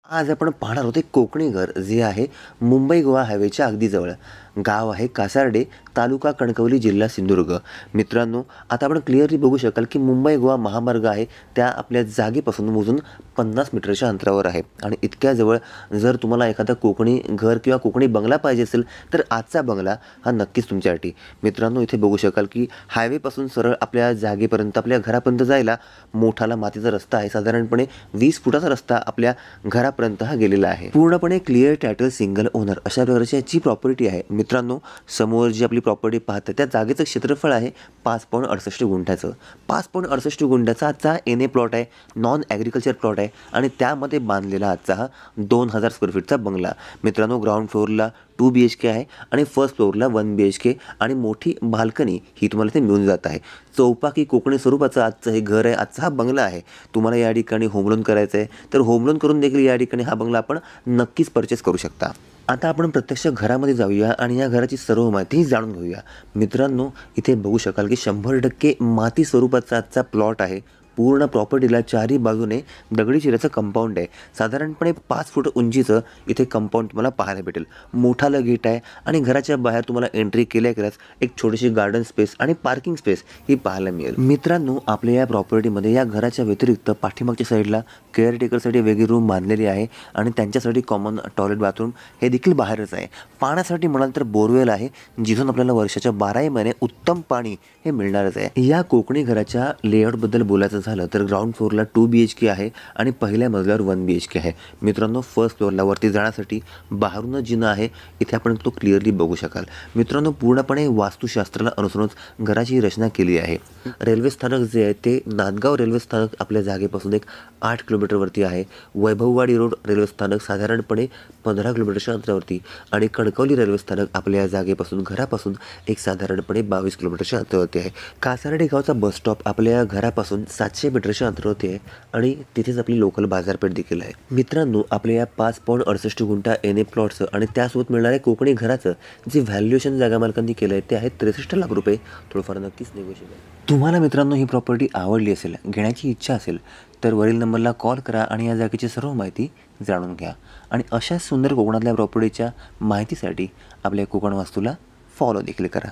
आज आपण पाहणार आहोत एक कोकणी घर जे आहे मुंबई गोवा हायवेच्या अगदी जवळ. गाव आहे कासार्डे, तालुका कणकवली, जिल्हा सिंधुदुर्ग. मित्रांनो, आता आपण क्लिअरली बघू शकाल की मुंबई गोवा महामार्ग आहे त्या आपल्या जागेपासून मोजून 50 मीटरच्या अंतरावर आहे. आणि इतक्या जवळ जर तुम्हाला एखादा कोकणी घर किंवा कोकणी बंगला पाहिजे असेल तर आजचा बंगला हा नक्कीच तुमच्यासाठी. मित्रांनो, इथे बघू शकाल की हायवेपासून सरळ आपल्या जागेपर्यंत आपल्या घरापर्यंत जायला मोठाला मातीचा रस्ता आहे. साधारणपणे 20 फुटाचा रस्ता आपल्या घरापर्यंत हा गेलेला आहे. पूर्णपणे क्लिअर टायटल, सिंगल ओनर अशा प्रकारची याची प्रॉपर्टी आहे. मित्रांनो, समोर जी आपली प्रॉपर्टी पाहता त्या जागेचं क्षेत्रफळ आहे 5.68 गुंठ्याचं. 5.68 गुंठ्याचा आजचा एन ए प्लॉट आहे, नॉन ॲग्रिकल्चर प्लॉट आहे आणि त्यामध्ये बांधलेला आजचा हा 2000 स्क्वेअर फीटचा बंगला. मित्रांनो, ग्राउंड फ्लोअरला 2 BHK आहे आणि फर्स्ट फ्लोअरला 1 BHK आणि मोठी बाल्कनी ही तुम्हाला इथे मिळून जात आहे. चौपाकी कोकणी स्वरूपाचं आजचं हे घर आहे, आजचा हा बंगला आहे. तुम्हाला या ठिकाणी होम लोन करायचं आहे तर होम लोन करून देखील या ठिकाणी हा बंगला आपण नक्कीच परचेस करू शकता. आता आपण प्रत्यक्ष घरामध्ये जाऊया आणि या घराची सर्व माहिती जाणून घेऊया. मित्रांनो, इथे बघू शकाल की 100% माती स्वरूपाचा आजचा प्लॉट आहे. पूर्ण प्रॉपर्टीला चारही बाजूने दगडी चिऱ्याचं कंपाऊंड आहे. साधारणपणे 5 फूट उंचीचं इथे कंपाऊंड तुम्हाला पाहायला भेटेल. मोठालं गेट आहे आणि घराच्या बाहेर तुम्हाला एंट्री केल्याच एक छोटीशी गार्डन स्पेस आणि पार्किंग स्पेस ही पाहायला मिळेल. मित्रांनो, आपल्या या प्रॉपर्टीमध्ये या घराच्या व्यतिरिक्त पाठीमागच्या साईडला केअरटेकरसाठी वेगळी रूम बांधलेली आहे आणि त्यांच्यासाठी कॉमन टॉयलेट बाथरूम हे देखील बाहेरच आहे. पाण्यासाठी म्हणाल तर बोरवेल आहे, जिथून आपल्याला वर्षाच्या 12ही महिने उत्तम पाणी हे मिळणारच आहे. या कोकणी घराच्या लेआउटबद्दल बोलायचं झालं तर ग्राउंड फ्लोअरला 2 BHK आहे आणि पहिल्या मजल्यावर 1 BHK आहे. मित्रांनो, फर्स्ट फ्लोअरला वरती जाण्यासाठी बाहेरून जिना आहे, इथे आपण तो क्लिअरली बघू शकाल. मित्रांनो, पूर्णपणे वास्तुशास्त्राला अनुसरून घराची रचना केली आहे. रेल्वे स्थानक जे आहे ते नांदगाव रेल्वे स्थानक आपल्या जागेपासून एक 8 किलोमीटरवरती आहे. वैभववाडी रोड रेल्वे स्थानक साधारणपणे 15 किलोमीटरच्या अंतरावरती आणि कणकवली रेल्वे स्थानक आपल्या जागेपासून घरापासून एक साधारणपणे 22 किलोमीटरच्या अंतरावरती आहे. कासार्डे गावचा बस स्टॉप आपल्या घरापासून 700 मीटरच्या अंतरावरती आहे आणि तिथेच आपली लोकल बाजारपेठ देखील आहे. मित्रांनो, आपल्या या 5.68 गुंठा एन ए प्लॉटचं आणि त्यासोबत मिळणाऱ्या कोकणी घराचं जे व्हॅल्युएशन जागा मालकांनी केलं आहे ते आहे 63 लाख रुपये. थोडंफार नक्कीच निगोशिएबल आहे. तुम्हाला मित्रांनो ही प्रॉपर्टी आवडली असेल, घेण्याची इच्छा असेल तर वरील नंबरला कॉल करा आणि या जागेची सर्व माहिती जाणून घ्या. आणि अशाच सुंदर कोकणातल्या प्रॉपर्टीच्या माहितीसाठी आपल्या कोकण वास्तूला फॉलो देखील करा.